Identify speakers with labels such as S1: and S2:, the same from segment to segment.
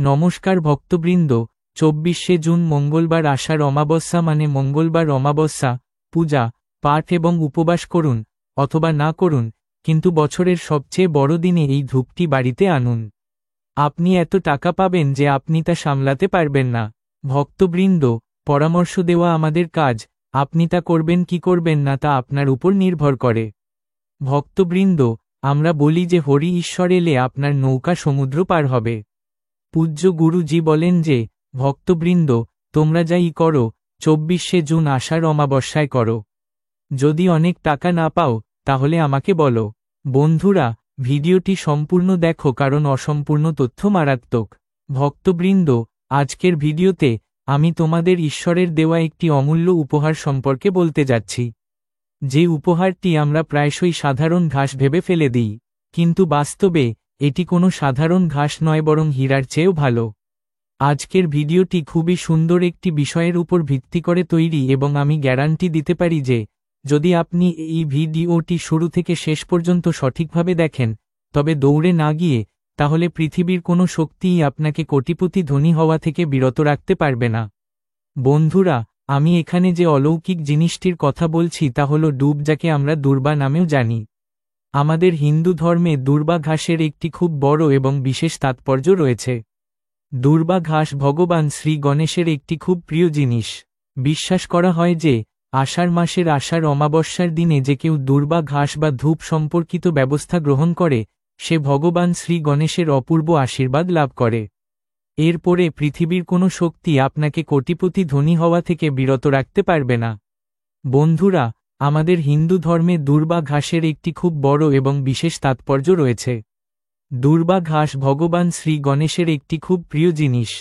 S1: নমস্কার ভক্তবৃন্দ, 24শে জুন মঙ্গলবার আষাঢ় অমাবস্যা মানে মঙ্গলবার অমাবস্যা, পূজা, পাঠ এবং উপবাস করুন অথবা না করুন, কিন্তু বছরের সবচেয়ে বড় দিনে এই ধূপটি বাড়িতে আনুন। আপনি এত টাকা পাবেন যে আপনি তা সামলাতে পারবেন না। ভক্তবৃন্দ, পরামর্শ দেওয়া আমাদের কাজ, আপনি তা করবেন কি করবেন না তা আপনার উপর নির্ভর করে। ভক্তবৃন্দ, আমরা বলি যে হরি ঈশ্বর এলে আপনার নৌকা সমুদ্র পার হবে। পূজ্য গুরুজি বলেন যে, ভক্তবৃন্দ, তোমরা যাই করো 24শে জুন আষাঢ় অমাবস্যায় করো। যদি অনেক টাকা না পাও তাহলে আমাকে বলো। বন্ধুরা, ভিডিওটি সম্পূর্ণ দেখো কারণ অসম্পূর্ণ তথ্য মারাত্মক। ভক্তবৃন্দ, আজকের ভিডিওতে আমি তোমাদের ঈশ্বরের দেওয়া একটি অমূল্য উপহার সম্পর্কে বলতে যাচ্ছি। যে উপহারটি আমরা প্রায়শই সাধারণ ঘাস ভেবে ফেলে দিই, কিন্তু বাস্তবে এটি কোনো সাধারণ ঘাস নয় বরং হীরার চেয়েও ভালো। আজকের ভিডিওটি খুবই সুন্দর একটি বিষয়ের উপর ভিত্তি করে তৈরি এবং আমি গ্যারান্টি দিতে পারি যে যদি আপনি এই ভিডিওটি শুরু থেকে শেষ পর্যন্ত সঠিকভাবে দেখেন, তবে দৌড়ে না গিয়ে, তাহলে পৃথিবীর কোনো শক্তিই আপনাকে কোটিপতি ধনী হওয়া থেকে বিরত রাখতে পারবে না। বন্ধুরা, আমি এখানে যে অলৌকিক জিনিসটির কথা বলছি তা হল ডুব, যাকে আমরা দুর্বা নামেও জানি। আমাদের হিন্দু ধর্মে দুর্বা ঘাসের একটি খুব বড় এবং বিশেষ তাৎপর্য রয়েছে। দুর্বা ঘাস ভগবান শ্রী গণেশের একটি খুব প্রিয় জিনিস। বিশ্বাস করা হয় যে আষাঢ় মাসের আষাঢ় অমাবস্যার দিনে যে কেউ দুর্বা ঘাস বা ধূপ সম্পর্কিত ব্যবস্থা গ্রহণ করে, সে ভগবান শ্রী গণেশের অপূর্ব আশীর্বাদ লাভ করে। এরপরে পৃথিবীর কোনো শক্তি আপনাকে কোটিপতি ধনী হওয়া থেকে বিরত রাখতে পারবে না। বন্ধুরা, আমাদের হিন্দু ধর্মে দুর্বা ঘাসের একটি খুব বড় এবং বিশেষ তাৎপর্য রয়েছে। দুর্বা ঘাস ভগবান শ্রী গণেশের একটি খুব প্রিয় জিনিস।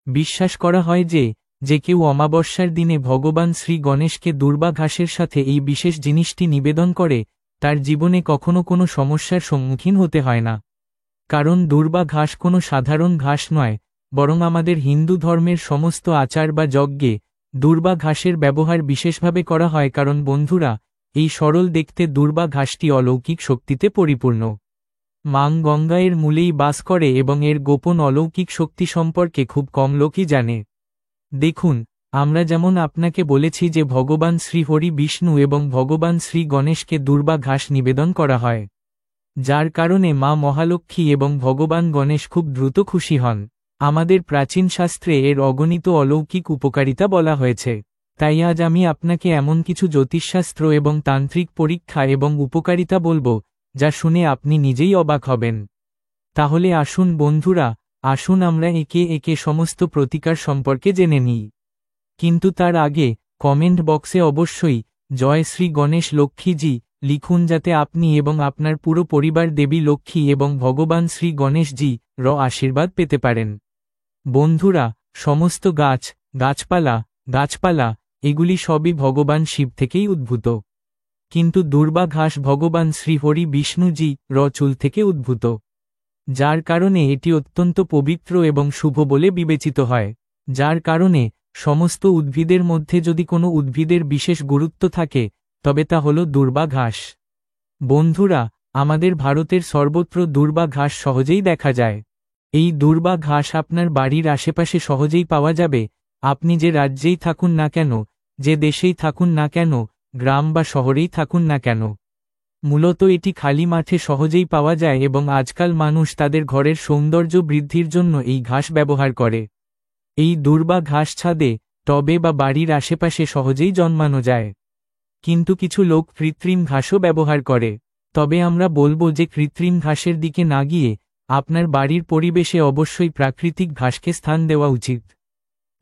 S1: বিশ্বাস করা হয় যে যে কেউ অমাবস্যার দিনে ভগবান শ্রী গণেশকে দুর্বা ঘাসের সাথে এই বিশেষ জিনিসটি নিবেদন করে, তার জীবনে কখনো কোনো সমস্যার সম্মুখীন হতে হয় না। কারণ দুর্বা ঘাস কোনো সাধারণ ঘাস নয়, বরং আমাদের হিন্দু ধর্মের সমস্ত আচার বা যজ্ঞে দুর্বা ঘাসের ব্যবহার বিশেষভাবে করা হয়। কারণ বন্ধুরা, এই সরল দেখতে দুর্বা ঘাসটি অলৌকিক শক্তিতে পরিপূর্ণ। মাং গঙ্গা এর মূলেই বাস করে এবং এর গোপন অলৌকিক শক্তি সম্পর্কে খুব কম লোকই জানে। দেখুন, আমরা যেমন আপনাকে বলেছি যে ভগবান শ্রী হরি বিষ্ণু এবং ভগবান শ্রী গণেশকে দুর্বা ঘাস নিবেদন করা হয়, যার কারণে মা মহালক্ষ্মী এবং ভগবান গণেশ খুব দ্রুত খুশি হন। আমাদের প্রাচীন শাস্ত্রে এর অগণিত অলৌকিক উপকারিতা বলা হয়েছে। তাই আজ আমি আপনাকে এমন কিছু জ্যোতিষশাস্ত্র এবং তান্ত্রিক পরীক্ষা এবং উপকারিতা বলবো, যা শুনে আপনি নিজেই অবাক হবেন। তাহলে আসুন বন্ধুরা, আসুন আমরা একে একে সমস্ত প্রতিকার সম্পর্কে জেনে নিই। কিন্তু তার আগে কমেন্ট বক্সে অবশ্যই জয় শ্রী গণেশ লক্ষ্মীজি লিখুন, যাতে আপনি এবং আপনার পুরো পরিবার দেবী লক্ষ্মী এবং ভগবান শ্রী গণেশজি র আশীর্বাদ পেতে পারেন। বন্ধুরা, সমস্ত গাছপালা এগুলি সবই ভগবান শিব থেকেই উদ্ভূত। কিন্তু দুর্বা ঘাস ভগবান শ্রী হরি বিষ্ণুজি র চুল থেকে উদ্ভূত, যার কারণে এটি অত্যন্ত পবিত্র এবং শুভ বলে বিবেচিত হয়। যার কারণে সমস্ত উদ্ভিদের মধ্যে যদি কোনো উদ্ভিদের বিশেষ গুরুত্ব থাকে, তবে তা হল দুর্বা ঘাস। বন্ধুরা, আমাদের ভারতের সর্বত্র দুর্বা ঘাস সহজেই দেখা যায়। এই দুর্বা ঘাস আপনার বাড়ির আশেপাশে সহজেই পাওয়া যাবে। আপনি যে রাজ্যেই থাকুন না কেন, যে দেশেই থাকুন না কেন, গ্রাম বা শহরেই থাকুন না কেন, মূলত এটি খালি মাঠে সহজেই পাওয়া যায় এবং আজকাল মানুষ তাদের ঘরের সৌন্দর্য বৃদ্ধির জন্য এই ঘাস ব্যবহার করে। এই দুর্বা ঘাস ছাদে, টবে বা বাড়ির আশেপাশে সহজেই জন্মানো যায়। কিন্তু কিছু লোক কৃত্রিম ঘাসও ব্যবহার করে। তবে আমরা বলবো যে কৃত্রিম ঘাসের দিকে না গিয়ে আপনার বাড়ির পরিবেশে অবশ্যই প্রাকৃতিক ঘাসকে স্থান দেওয়া উচিত।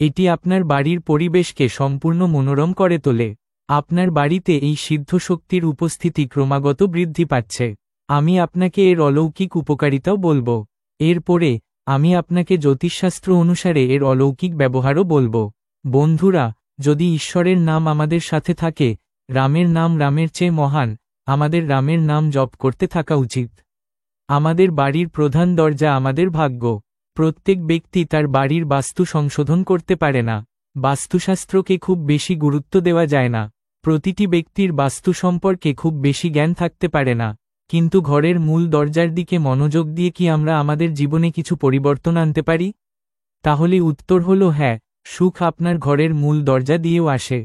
S1: এটি আপনার বাড়ির পরিবেশকে সম্পূর্ণ মনোরম করে তোলে। আপনার বাড়িতে এই সিদ্ধ শক্তির উপস্থিতি ক্রমাগত বৃদ্ধি পাচ্ছে। আমি আপনাকে এর অলৌকিক উপকারিতাও বলবো। এরপরে আমি আপনাকে জ্যোতিষশাস্ত্র অনুসারে এর অলৌকিক ব্যবহারও বলবো। বন্ধুরা, যদি ঈশ্বরের নাম আমাদের সাথে থাকে, রামের নাম রামের চেয়ে মহান, আমাদের রামের নাম জপ করতে থাকা উচিত। আমাদের বাড়ির প্রধান দরজা আমাদের ভাগ্য। প্রত্যেক ব্যক্তি তার বাড়ির বাস্তু সংশোধন করতে পারে না। বাস্তুশাস্ত্রকে খুব বেশি গুরুত্ব দেওয়া যায় না। প্রতিটি ব্যক্তির বাস্তু সম্পর্কে খুব বেশি জ্ঞান থাকতে পারে না। কিন্তু ঘরের মূল দরজার দিকে মনোযোগ দিয়ে কি আমরা আমাদের জীবনে কিছু পরিবর্তন আনতে পারি? তাহলে উত্তর হলো হ্যাঁ, সুখ আপনার ঘরের মূল দরজা দিয়েও আসে।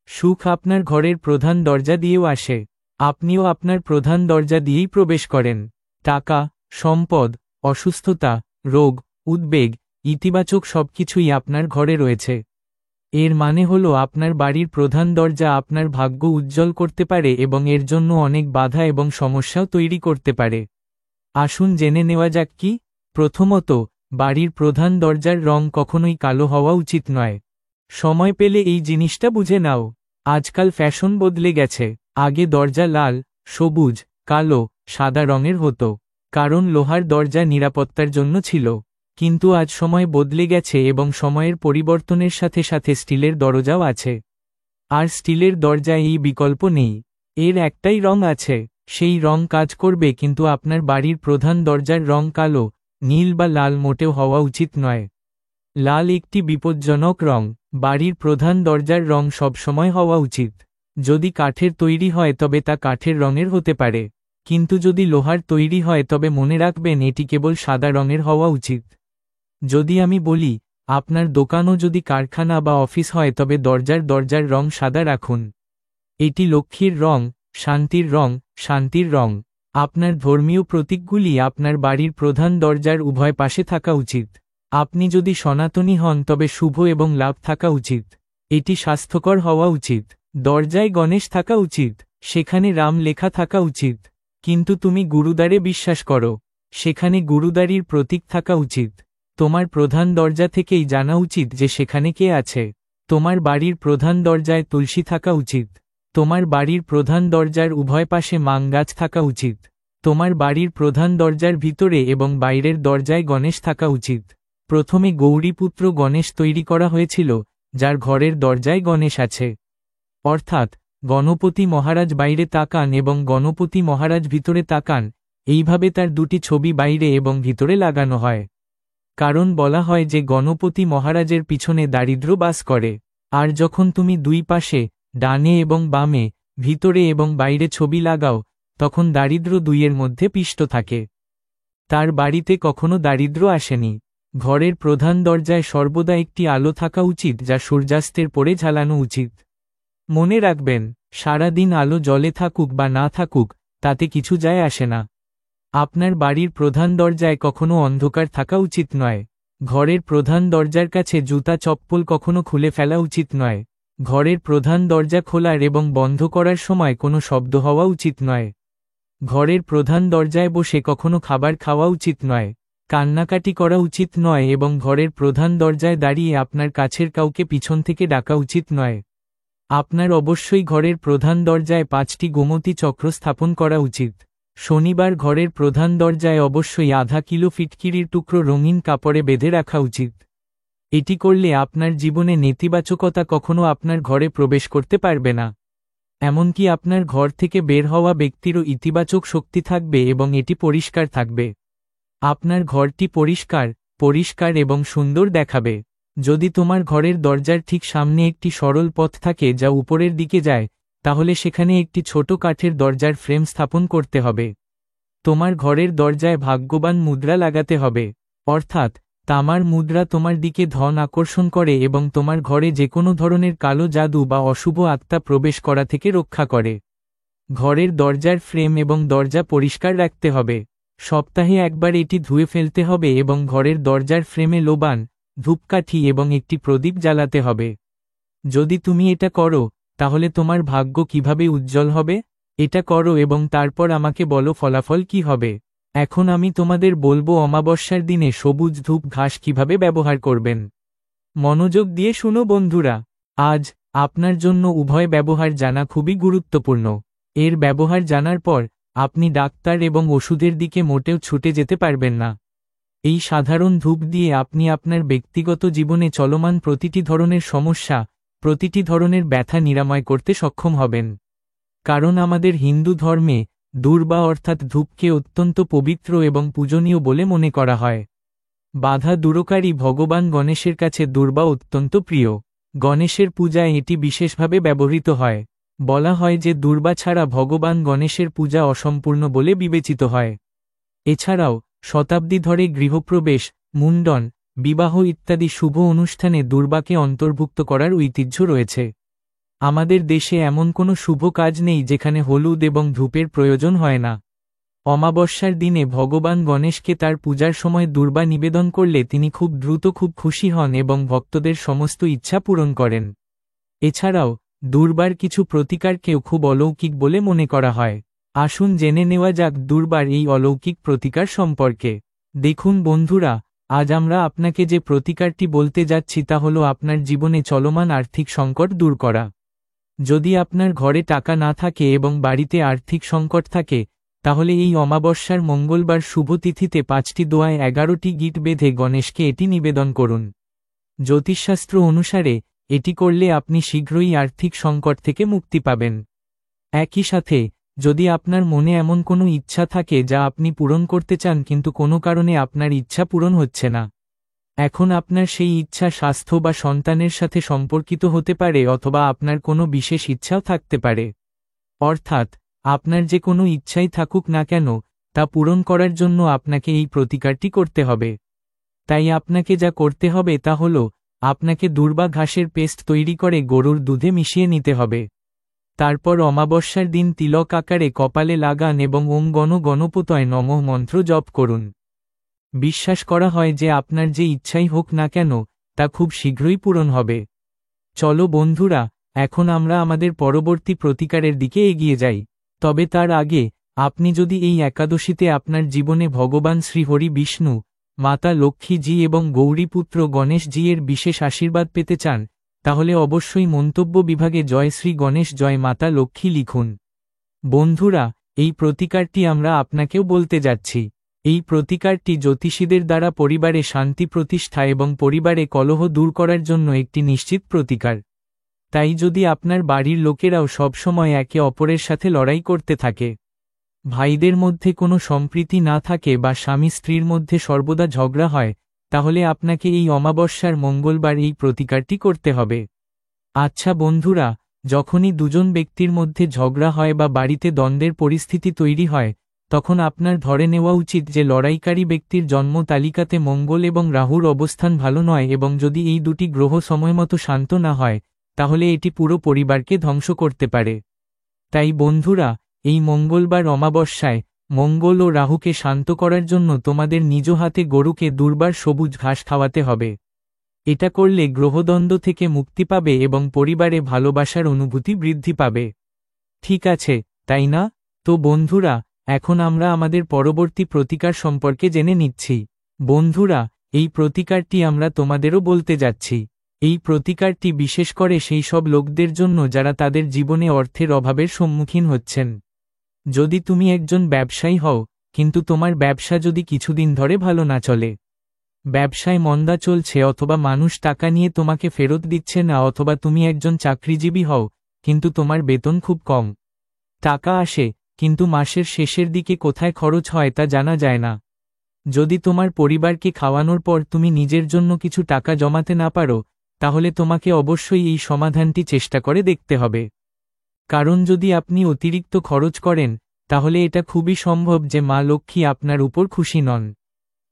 S1: সুখ আপনার ঘরের প্রধান দরজা দিয়েও আসে। আপনিও আপনার প্রধান দরজা দিয়েই প্রবেশ করেন। টাকা, সম্পদ, অসুস্থতা, রোগ, উদ্বেগ, ইতিবাচক সবকিছুই আপনার ঘরে রয়েছে। এর মানে হলো আপনার বাড়ির প্রধান দরজা আপনার ভাগ্য উজ্জ্বল করতে পারে এবং এর জন্য অনেক বাধা এবং সমস্যাও তৈরি করতে পারে। আসুন জেনে নেওয়া যাক কি। প্রথমত, বাড়ির প্রধান দরজার রং কখনোই কালো হওয়া উচিত নয়। সময় পেলে এই জিনিসটা বুঝে নাও। আজকাল ফ্যাশন বদলে গেছে। আগে দরজা লাল, সবুজ, কালো, সাদা রঙের হতো, কারণ লোহার দরজা নিরাপত্তার জন্য ছিল। কিন্তু আজ সময় বদলে গেছে এবং সময়ের পরিবর্তনের সাথে সাথে স্টিলের দরজাও আছে। আর স্টিলের দরজায় এই বিকল্প নেই। এর একটাই রং আছে, সেই রং কাজ করবে, কিন্তু আপনার বাড়ির প্রধান দরজার রং কালো, নীল বা লাল মোটেও হওয়া উচিত নয়। লাল একটি বিপজ্জনক রং। বাড়ির প্রধান দরজার রং সবসময় হওয়া উচিত। যদি কাঠের তৈরি হয় তবে তা কাঠের রঙের হতে পারে, কিন্তু যদি লোহার তৈরি হয় তবে মনে রাখবেন এটি কেবল সাদা রঙের হওয়া উচিত। যদি আমি বলি, আপনার দোকানও যদি কারখানা বা অফিস হয় তবে দরজার রং সাদা রাখুন। এটি লক্ষ্মীর রং, শান্তির রং, শান্তির রং। আপনার ধর্মীয় প্রতীকগুলি আপনার বাড়ির প্রধান দরজার উভয় পাশে থাকা উচিত। আপনি যদি সনাতনী হন তবে শুভ এবং লাভ থাকা উচিত। এটি স্বাস্থ্যকর হওয়া উচিত। দরজায় গণেশ থাকা উচিত, সেখানে রাম লেখা থাকা উচিত। কিন্তু তুমি গুরুদ্বারে বিশ্বাস করো, সেখানে গুরুদ্বারির প্রতীক থাকা উচিত। তোমার প্রধান দরজা থেকেই জানা উচিত যে সেখানে কে আছে। তোমার বাড়ির প্রধান দরজায় তুলসী থাকা উচিত। তোমার বাড়ির প্রধান দরজার উভয় পাশে মাং গাছ থাকা উচিত। তোমার বাড়ির প্রধান দরজার ভিতরে এবং বাইরের দরজায় গণেশ থাকা উচিত। প্রথমে গৌরীপুত্র গণেশ তৈরি করা হয়েছিল, যার ঘরের দরজায় গণেশ আছে। অর্থাৎ গণপতি মহারাজ বাইরে তাকান এবং গণপতি মহারাজ ভিতরে তাকান, এইভাবে তার দুটি ছবি বাইরে এবং ভিতরে লাগানো হয়। কারণ বলা হয় যে গণপতি মহারাজের পিছনে দারিদ্র বাস করে। আর যখন তুমি দুই পাশে, ডানে এবং বামে, ভিতরে এবং বাইরে ছবি লাগাও, তখন দারিদ্র দুইয়ের মধ্যে পিষ্ট থাকে। তার বাড়িতে কখনো দারিদ্র আসেনি। ঘরের প্রধান দরজায় সর্বদা একটি আলো থাকা উচিত যা সূর্যাস্তের পরে ঝালানো উচিত। মনে রাখবেন, সারাদিন আলো জ্বলে থাকুক বা না থাকুক, তাতে কিছু যায় আসে না। আপনার বাড়ির প্রধান দরজায় কখনো অন্ধকার থাকা উচিত নয়। ঘরের প্রধান দরজার কাছে জুতা চপ্পল কখনো খুলে ফেলা উচিত নয়। ঘরের প্রধান দরজা খোলার এবং বন্ধ করার সময় কোনো শব্দ হওয়া উচিত নয়। ঘরের প্রধান দরজায় বসে কখনো খাবার খাওয়া উচিত নয়। কান্নাকাটি করা উচিত নয় এবং ঘরের প্রধান দরজায় দাঁড়িয়ে আপনার কাছের কাউকে পিছন থেকে ডাকা উচিত নয়। আপনার অবশ্যই ঘরের প্রধান দরজায় 5টি গোমতী চক্র স্থাপন করা উচিত। শনিবার ঘরের প্রধান দরজায় অবশ্যই আধা কিলো ফিটকিরির টুকরো রঙিন কাপড়ে বেঁধে রাখা উচিত। এটি করলে আপনার জীবনে নেতিবাচকতা কখনো আপনার ঘরে প্রবেশ করতে পারবে না। এমনকি আপনার ঘর থেকে বের হওয়া ব্যক্তিরও ইতিবাচক শক্তি থাকবে এবং এটি পরিষ্কার থাকবে। আপনার ঘরটি পরিষ্কার এবং সুন্দর দেখাবে। যদি তোমার ঘরের দরজার ঠিক সামনে একটি সরল পথ থাকে যা উপরের দিকে যায়, তাহলে সেখানে একটি ছোট কাঠের দরজার ফ্রেম স্থাপন করতে হবে। তোমার ঘরের দরজায় ভাগ্যবান মুদ্রা লাগাতে হবে। অর্থাৎ তামার মুদ্রা তোমার দিকে ধন আকর্ষণ করে এবং তোমার ঘরে যে কোনো ধরনের কালো জাদু বা অশুভ আত্মা প্রবেশ করা থেকে রক্ষা করে। ঘরের দরজার ফ্রেম এবং দরজা পরিষ্কার রাখতে হবে। সপ্তাহে একবার এটি ধুয়ে ফেলতে হবে এবং ঘরের দরজার ফ্রেমে লোবান, ধূপকাঠি এবং একটি প্রদীপ জ্বালাতে হবে। যদি তুমি এটা করো, তাহলে তোমার ভাগ্য কিভাবে উজ্জ্বল হবে? এটা করো এবং তারপর আমাকে বলো ফলাফল কি হবে। এখন আমি তোমাদের বলবো অমাবস্যার দিনে সবুজ ধূপ ঘাস কিভাবে ব্যবহার করবেন। মনোযোগ দিয়ে শুনো বন্ধুরা। আজ আপনার জন্য উভয় ব্যবহার জানা খুবই গুরুত্বপূর্ণ। এর ব্যবহার জানার পর আপনি ডাক্তার এবং ওষুধের দিকে মোটেও ছুটে যেতে পারবেন না। এই সাধারণ ধূপ দিয়ে আপনি আপনার ব্যক্তিগত জীবনে চলমান প্রতিটি ধরনের সমস্যা, প্রতিটি ধরনের ব্যথা নিরাময় করতে সক্ষম হবেন। কারণ আমাদের হিন্দু ধর্মে দুর্বা অর্থাৎ ধূপকে অত্যন্ত পবিত্র এবং পূজনীয় বলে মনে করা হয়। বাধা দূরকারী ভগবান গণেশের কাছে দুর্বা অত্যন্ত প্রিয়। গণেশের পূজায় এটি বিশেষভাবে ব্যবহৃত হয়। বলা হয় যে দুর্বা ছাড়া ভগবান গণেশের পূজা অসম্পূর্ণ বলে বিবেচিত হয়। এছাড়াও শতাব্দী ধরে গৃহপ্রবেশ, মুন্ডন, বিবাহ ইত্যাদি শুভ অনুষ্ঠানে দুর্বাকে অন্তর্ভুক্ত করার ঐতিহ্য রয়েছে। আমাদের দেশে এমন কোনো শুভ কাজ নেই যেখানে হলুদ এবং ধূপের প্রয়োজন হয় না। অমাবস্যার দিনে ভগবান গণেশকে তার পূজার সময় দুর্বা নিবেদন করলে তিনি খুব দ্রুত খুব খুশি হন এবং ভক্তদের সমস্ত ইচ্ছা পূরণ করেন। এছাড়াও দুর্বার কিছু প্রতিকারকেও খুব অলৌকিক বলে মনে করা হয়। আসুন জেনে নেওয়া যাক দুর্বার এই অলৌকিক প্রতিকার সম্পর্কে। দেখুন বন্ধুরা, আজ আমরা আপনাকে যে প্রতিকারটি বলতে যাচ্ছি তা হলো আপনার জীবনে চলমান আর্থিক সংকট দূর করা। যদি আপনার ঘরে টাকা না থাকে এবং বাড়িতে আর্থিক সংকট থাকে, তাহলে এই অমাবস্যার মঙ্গলবার শুভ তিথিতে 5টি দোয়ায় 11টি গিট বেঁধে গণেশকে এটি নিবেদন করুন। জ্যোতিষশাস্ত্র অনুসারে এটি করলে আপনি শীঘ্রই আর্থিক সংকট থেকে মুক্তি পাবেন। একই সাথে যদি আপনার মনে এমন কোনো ইচ্ছা থাকে যা আপনি পূরণ করতে চান কিন্তু কোনো কারণে আপনার ইচ্ছা পূরণ হচ্ছে না, এখন আপনার সেই ইচ্ছা স্বাস্থ্য বা সন্তানের সাথে সম্পর্কিত হতে পারে অথবা আপনার কোনো বিশেষ ইচ্ছাও থাকতে পারে। অর্থাৎ আপনার যে কোনো ইচ্ছাই থাকুক না কেন, তা পূরণ করার জন্য আপনাকে এই প্রতিকারটি করতে হবে। তাই আপনাকে যা করতে হবে তা হল আপনাকে দুর্বা ঘাসের পেস্ট তৈরি করে গরুর দুধে মিশিয়ে নিতে হবে। তারপর অমাবস্যার দিন তিলক আকারে কপালে লাগান এবং ওম গণ গণপতয়ে নমঃ মন্ত্র জপ করুন। বিশ্বাস করা হয় যে আপনার যে ইচ্ছাই হোক না কেন তা খুব শীঘ্রই পূরণ হবে। চলো বন্ধুরা, এখন আমরা আমাদের পরবর্তী প্রতিকারের দিকে এগিয়ে যাই। তবে তার আগে আপনি যদি এই একাদশীতে আপনার জীবনে ভগবান শ্রীহরি বিষ্ণু, মাতা লক্ষ্মীজি এবং গৌরীপুত্র গণেশজি এর বিশেষ আশীর্বাদ পেতে চান, তাহলে অবশ্যই মন্তব্য বিভাগে জয় শ্রী গণেশ জয় মাতা লক্ষ্মী লিখুন। বন্ধুরা, এই প্রতিকারটি আমরা আপনাকেও বলতে যাচ্ছি। এই প্রতিকারটি জ্যোতিষীদের দ্বারা পরিবারে শান্তি প্রতিষ্ঠা এবং পরিবারে কলহ দূর করার জন্য একটি নিশ্চিত প্রতিকার। তাই যদি আপনার বাড়ির লোকেরাও সবসময় একে অপরের সাথে লড়াই করতে থাকে, ভাইদের মধ্যে কোনো সম্প্রীতি না থাকে বা স্বামী স্ত্রীর মধ্যে সর্বদা ঝগড়া হয়, তাহলে আপনাকে এই অমাবস্যার মঙ্গলবার এই প্রতিকারটি করতে হবে। আচ্ছা বন্ধুরা, যখনই দুজন ব্যক্তির মধ্যে ঝগড়া হয় বা বাড়িতে দ্বন্দ্বের পরিস্থিতি তৈরি হয়, তখন আপনার ধরে নেওয়া উচিত যে লড়াইকারী ব্যক্তির জন্ম তালিকাতে মঙ্গল এবং রাহুর অবস্থান ভালো নয় এবং যদি এই দুটি গ্রহ সময়মতো শান্ত না হয়, তাহলে এটি পুরো পরিবারকে ধ্বংস করতে পারে। তাই বন্ধুরা, এই মঙ্গলবার অমাবস্যায় মঙ্গল ও রাহুকে শান্ত করার জন্য তোমাদের নিজ হাতে গরুকে দুর্বার সবুজ ঘাস খাওয়াতে হবে। এটা করলে গ্রহদ্বন্দ্ব থেকে মুক্তি পাবে এবং পরিবারে ভালোবাসার অনুভূতি বৃদ্ধি পাবে। ঠিক আছে, তাই না? তো বন্ধুরা, এখন আমরা আমাদের পরবর্তী প্রতিকার সম্পর্কে জেনে নিচ্ছি। বন্ধুরা, এই প্রতিকারটি আমরা তোমাদেরও বলতে যাচ্ছি। এই প্রতিকারটি বিশেষ করে সেই সব লোকদের জন্য যারা তাদের জীবনে অর্থের অভাবের সম্মুখীন হচ্ছেন। যদি তুমি একজন ব্যবসায়ী হও, কিন্তু তোমার ব্যবসা যদি কিছুদিন ধরে ভালো না চলে, ব্যবসায় মন্দা চলছে অথবা মানুষ টাকা নিয়ে তোমাকে ফেরত দিচ্ছে না, অথবা তুমি একজন চাকরিজীবী হও কিন্তু তোমার বেতন খুব কম, টাকা আসে কিন্তু মাসের শেষের দিকে কোথায় খরচ হয় তা জানা যায় না, যদি তোমার পরিবারকে খাওয়ানোর পর তুমি নিজের জন্য কিছু টাকা জমাতে না পারো, তাহলে তোমাকে অবশ্যই এই সমাধানটি চেষ্টা করে দেখতে হবে। কারণ যদি আপনি অতিরিক্ত খরচ করেন, তাহলে এটা খুবই সম্ভব যে মা লক্ষ্মী আপনার উপর খুশি নন।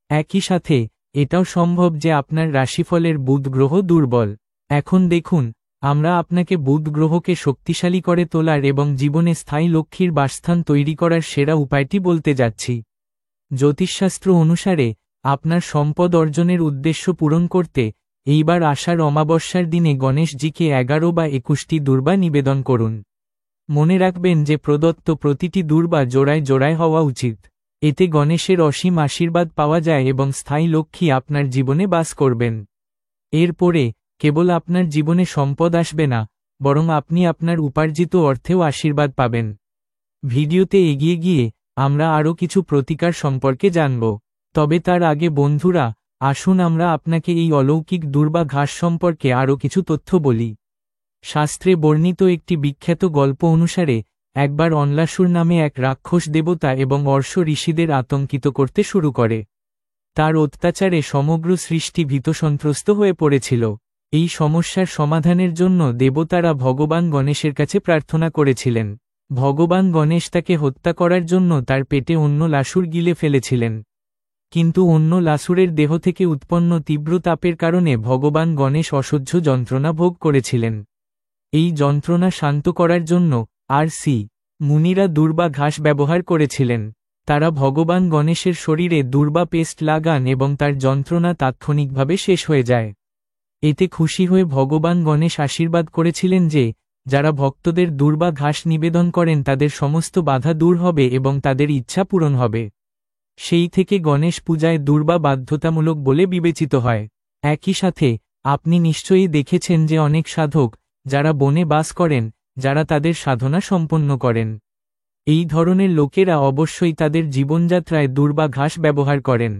S1: একই সাথে এটাও সম্ভব যে আপনার রাশিফলের বুধ গ্রহ দুর্বল। এখন দেখুন, আমরা আপনাকে বুধ গ্রহকে শক্তিশালী করে তোলার এবং জীবনে স্থায়ী লক্ষ্মীর বাসস্থান তৈরি করার সেরা উপায়টি বলতে যাচ্ছি। জ্যোতিষশাস্ত্র অনুসারে আপনার সম্পদ অর্জনের উদ্দেশ্য পূরণ করতে এইবার আষাঢ় অমাবস্যার দিনে গণেশজিকে 11 বা 21টি দুর্বা নিবেদন করুন। মনে রাখবেন যে প্রদত্ত প্রতিটি দুর্বা জোড়ায় জোড়ায় হওয়া উচিত। এতে গণেশের অসীম আশীর্বাদ পাওয়া যায় এবং স্থায়ী লক্ষ্মী আপনার জীবনে বাস করবেন। এরপরে কেবল আপনার জীবনে সম্পদ আসবে না, বরং আপনি আপনার উপার্জিত অর্থেও আশীর্বাদ পাবেন। ভিডিওতে এগিয়ে গিয়ে আমরা আরও কিছু প্রতিকার সম্পর্কে জানব। তবে তার আগে বন্ধুরা, আসুন আমরা আপনাকে এই অলৌকিক দুর্বা ঘাস সম্পর্কে আরও কিছু তথ্য বলি। শাস্ত্রে বর্ণিত একটি বিখ্যাত গল্প অনুসারে একবার অনলাসুর নামে এক রাক্ষস দেবতা এবং অর্শ ঋষিদের আতঙ্কিত করতে শুরু করে। তার অত্যাচারে সমগ্র সৃষ্টি ভীতসন্ত্রস্ত হয়ে পড়েছিল। এই সমস্যার সমাধানের জন্য দেবতারা ভগবান গণেশের কাছে প্রার্থনা করেছিলেন। ভগবান গণেশ তাকে হত্যা করার জন্য তার পেটে অন্য লাসুর গিলে ফেলেছিলেন। কিন্তু অন্য লাসুরের দেহ থেকে উৎপন্ন তীব্র তাপের কারণে ভগবান গণেশ অসহ্য যন্ত্রণা ভোগ করেছিলেন। এই যন্ত্রণা শান্ত করার জন্য আর.সি. মুনিরা দুর্বা ঘাস ব্যবহার করেছিলেন। তারা ভগবান গণেশের শরীরে দুর্বা পেস্ট লাগান এবং তার যন্ত্রণা তাৎক্ষণিকভাবে শেষ হয়ে যায়। এতে খুশি হয়ে ভগবান গণেশ আশীর্বাদ করেছিলেন যে, যারা ভক্তদের দুর্বা ঘাস নিবেদন করেন তাদের সমস্ত বাধা দূর হবে এবং তাদের ইচ্ছা পূরণ হবে। সেই থেকে গণেশ পূজায় দুর্বা বাধ্যতামূলক বলে বিবেচিত হয়। একই সাথে আপনি নিশ্চয়ই দেখেছেন যে অনেক সাধক, যারা বনে বাস করেন, যারা তাদের সাধনা সম্পন্ন করেন, এই ধরনের লোকেরা অবশ্যই তাদের জীবনযাত্রায় দুর্বা ঘাস ব্যবহার করেন।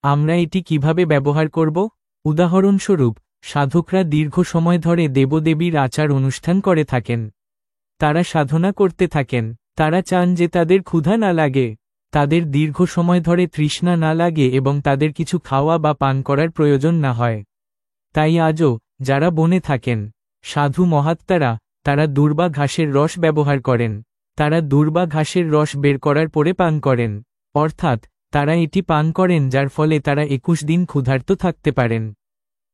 S1: আমরা এটি কিভাবে ব্যবহার করব? উদাহরণস্বরূপ, সাধকরা দীর্ঘ সময় ধরে দেবদেবীর আচার অনুষ্ঠান করে থাকেন। তারা সাধনা করতে থাকেন। তারা চান যে তাদের ক্ষুধা না লাগে, তাদের দীর্ঘ সময় ধরে তৃষ্ণা না লাগে এবং তাদের কিছু খাওয়া বা পান করার প্রয়োজন না হয়। তাই আজও যারা বনে থাকেন, সাধু মহাত্মারা, তারা দুর্বা ঘাসের রস ব্যবহার করেন। তারা দুর্বা ঘাসের রস বের করার পরে পান করেন, অর্থাৎ তারা এটি পান করেন যার ফলে তারা 21 দিন ক্ষুধার্ত থাকতে পারেন।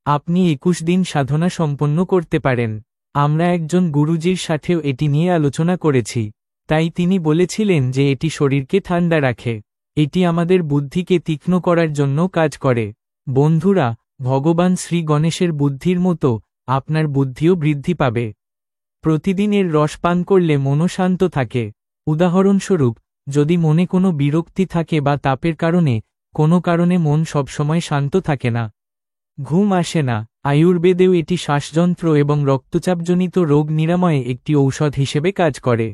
S1: আপনি 21 দিন সাধনা সম্পন্ন করতে পারেন। আমরা একজন গুরুজির সাথেও এটি নিয়ে আলোচনা করেছি। তাই তিনি বলেছিলেন যে এটি শরীরকে ঠান্ডা রাখে। এটি আমাদের বুদ্ধিকে তীক্ষ্ণ করার জন্য কাজ করে। বন্ধুরা, ভগবান শ্রী গণেশের বুদ্ধির মতো আপনার বুদ্ধিও বৃদ্ধি পাবে। প্রতিদিন এর রস পান করলে মনও শান্ত থাকে। উদাহরণস্বরূপ, যদি মনে কোনো বিরক্তি থাকে বা তাপের কারণে মন সবসময় শান্ত থাকে না, ঘুম আসে না, আয়ুর্বেদেও এটি শ্বাসযন্ত্র এবং রক্তচাপজনিত রোগ নিরাময়ে একটি ঔষধ হিসেবে কাজ করে।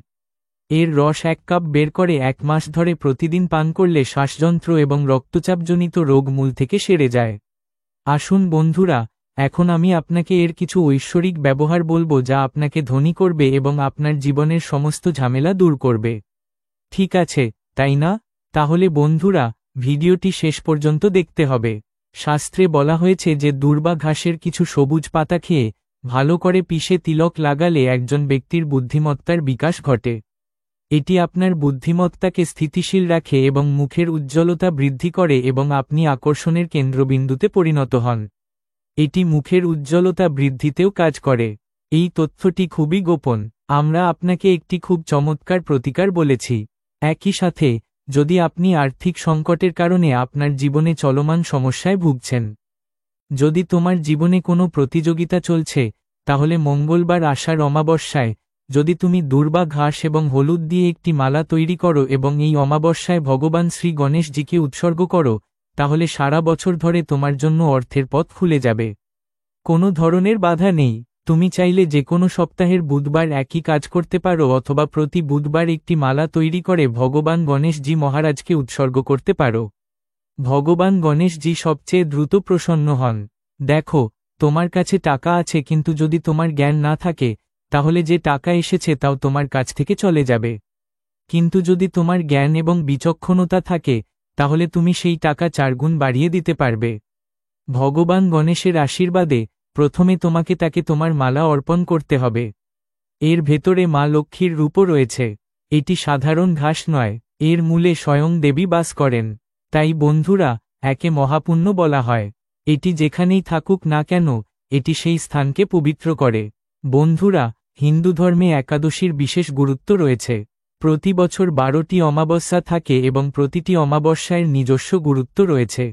S1: এর রস 1 কাপ বের করে 1 মাস ধরে প্রতিদিন পান করলে শ্বাসযন্ত্র এবং রক্তচাপজনিত রোগ মূল থেকে সেরে যায়। আসুন বন্ধুরা, এখন আমি আপনাকে এর কিছু ঐশ্বরিক ব্যবহার বলবো যা আপনাকে ধনী করবে এবং আপনার জীবনের সমস্ত ঝামেলা দূর করবে। ঠিক আছে, তাই না? তাহলে বন্ধুরা, ভিডিওটি শেষ পর্যন্ত দেখতে হবে। শাস্ত্রে বলা হয়েছে যে দুর্বা ঘাসের কিছু সবুজ পাতা খেয়ে ভালো করে পিষে তিলক লাগালে একজন ব্যক্তির বুদ্ধিমত্তার বিকাশ ঘটে। এটি আপনার বুদ্ধিমত্তাকে স্থিতিশীল রাখে এবং মুখের উজ্জ্বলতা বৃদ্ধি করে এবং আপনি আকর্ষণের কেন্দ্রবিন্দুতে পরিণত হন। এটি মুখের উজ্জ্বলতা বৃদ্ধিতেও কাজ করে। এই তথ্যটি খুবই গোপন। আমরা আপনাকে একটি খুব চমৎকার প্রতিকার বলেছি। একই সাথে, যদি আপনি আর্থিক সংকটের কারণে আপনার জীবনে চলমান সমস্যায় ভুগছেন, যদি তোমার জীবনে কোনো প্রতিযোগিতা চলছে, তাহলে মঙ্গলবার আষাঢ় অমাবস্যায় যদি তুমি দুর্বা ঘাস এবং হলুদ দিয়ে একটি মালা তৈরি করো এবং এই অমাবস্যায় ভগবান শ্রী গণেশজিকে উৎসর্গ করো, তাহলে সারা বছর ধরে তোমার জন্য অর্থের পথ খুলে যাবে। কোনো ধরনের বাধা নেই। তুমি চাইলে যে কোনো সপ্তাহের বুধবার একই কাজ করতে পারো অথবা প্রতি বুধবার একটি মালা তৈরি করে ভগবান গণেশজি মহারাজকে উৎসর্গ করতে পারো। ভগবান গণেশজি সবচেয়ে দ্রুত প্রসন্ন হন। দেখো, তোমার কাছে টাকা আছে কিন্তু যদি তোমার জ্ঞান না থাকে, তাহলে যে টাকা এসেছে তাও তোমার কাছ থেকে চলে যাবে। কিন্তু যদি তোমার জ্ঞান এবং বিচক্ষণতা থাকে, তাহলে তুমি সেই টাকা 4 গুণ বাড়িয়ে দিতে পারবে। ভগবান গণেশের আশীর্বাদে প্রথমে তোমাকে তাকে তোমার মালা অর্পণ করতে হবে। এর ভেতরে মা লক্ষ্মীর রূপও রয়েছে। এটি সাধারণ ঘাস নয়, এর মূলে স্বয়ং দেবী বাস করেন। তাই বন্ধুরা, একে মহাপুণ্য বলা হয়। এটি যেখানেই থাকুক না কেন, এটি সেই স্থানকে পবিত্র করে। বন্ধুরা, হিন্দু ধর্মে একাদশীর বিশেষ গুরুত্ব রয়েছে। প্রতি বছর 12টি অমাবস্যা থাকে এবং প্রতিটি অমাবস্যার নিজস্ব গুরুত্ব রয়েছে।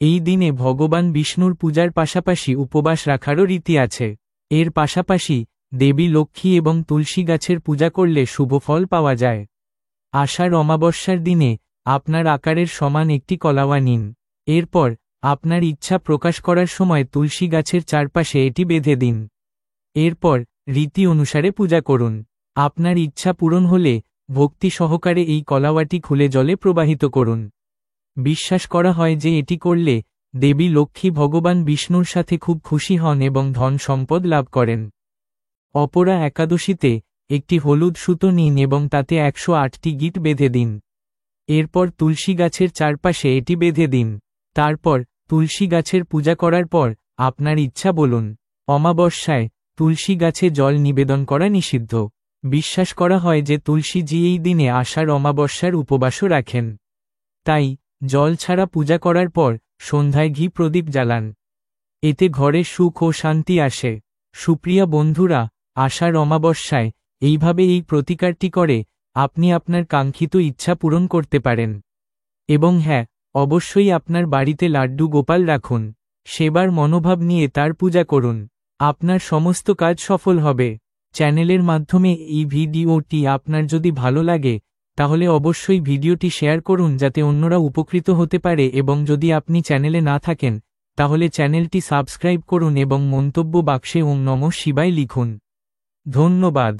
S1: এই দিনে ভগবান বিষ্ণুর পূজার পাশাপাশি উপবাস রাখারও রীতি আছে। এর পাশাপাশি দেবী লক্ষ্মী এবং তুলসী গাছের পূজা করলে শুভ ফল পাওয়া যায়। আষাঢ় অমাবস্যার দিনে আপনার আকারের সমান একটি কলাওয়া নিন। এরপর আপনার ইচ্ছা প্রকাশ করার সময় তুলসী গাছের চারপাশে এটি বেঁধে দিন। এরপর রীতি অনুসারে পূজা করুন। আপনার ইচ্ছা পূরণ হলে ভক্তি সহকারে এই কলাওয়াটি খুলে জলে প্রবাহিত করুন। বিশ্বাস করা হয় যে এটি করলে দেবী লক্ষ্মী ভগবান বিষ্ণুর সাথে খুব খুশি হন এবং ধন সম্পদ লাভ করেন। অপরা একাদশীতে একটি হলুদ সুতো নিন এবং তাতে 108টি গিট বেঁধে দিন। এরপর তুলসী গাছের চারপাশে এটি বেঁধে দিন। তারপর তুলসী গাছের পূজা করার পর আপনার ইচ্ছা বলুন। অমাবস্যায় তুলসী গাছে জল নিবেদন করা নিষিদ্ধ। বিশ্বাস করা হয় যে তুলসীজি এই দিনে আষাঢ় অমাবস্যার উপবাসও রাখেন। তাই জল ছাড়া পূজা করার পর সন্ধ্যায় ঘি প্রদীপ জ্বালান। এতে ঘরে সুখ ও শান্তি আসে। সুপ্রিয়া বন্ধুরা, আষাঢ় অমাবস্যায় এইভাবে এই প্রতিকারটি করে আপনি আপনার কাঙ্ক্ষিত ইচ্ছা পূরণ করতে পারেন। এবং হ্যাঁ, অবশ্যই আপনার বাড়িতে লাড্ডু গোপাল রাখুন। সেবার মনোভাব নিয়ে তার পূজা করুন। আপনার সমস্ত কাজ সফল হবে। চ্যানেলের মাধ্যমে এই ভিডিওটি আপনার যদি ভালো লাগে তাহলে অবশ্যই ভিডিওটি শেয়ার করুন যাতে অন্যরা উপকৃত হতে পারে, এবং যদি আপনি চ্যানেলে না থাকেন তাহলে চ্যানেলটি সাবস্ক্রাইব করুন এবং মন্তব্য বাক্সে ওম নমঃ শিবায় লিখুন। ধন্যবাদ।